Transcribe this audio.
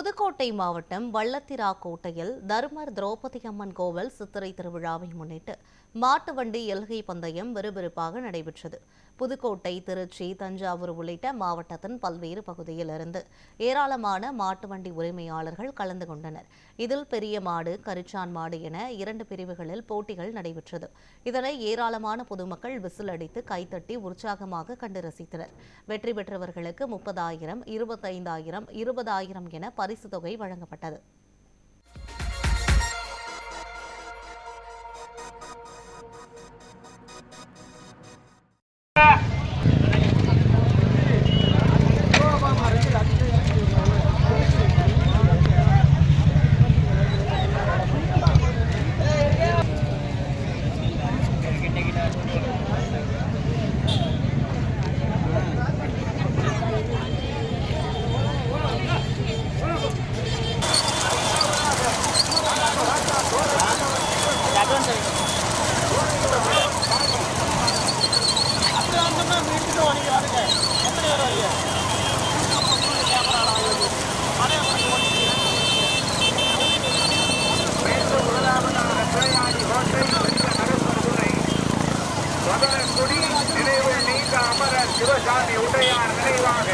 புதுக்கோட்டை மாவட்டம் வள்ளத்திராக்கோட்டையில் தர்மர் திரௌபதி அம்மன் கோவில் சித்திரை திருவிழாவை முன்னிட்டு மாட்டு வண்டி எல்கை பந்தயம் விறுவிறுப்பாக நடைபெற்றது. புதுக்கோட்டை, திருச்சி, தஞ்சாவூர் உள்ளிட்ட மாவட்டத்தின் பல்வேறு பகுதியிலிருந்து ஏராளமான மாட்டு வண்டி உரிமையாளர்கள் கலந்து கொண்டனர். இதில் பெரிய மாடு, கரிச்சான் மாடு என 2 பிரிவுகளில் போட்டிகள் நடைபெற்றது. இதனை ஏராளமான பொதுமக்கள் விசில் அடித்து கைத்தட்டி உற்சாகமாக கண்டு ரசித்தனர். வெற்றி பெற்றவர்களுக்கு 30,000, 25,000, 20,000 என பரிசு தொகை வழங்கப்பட்டது. சிவசாமி உடையார் நினைவாக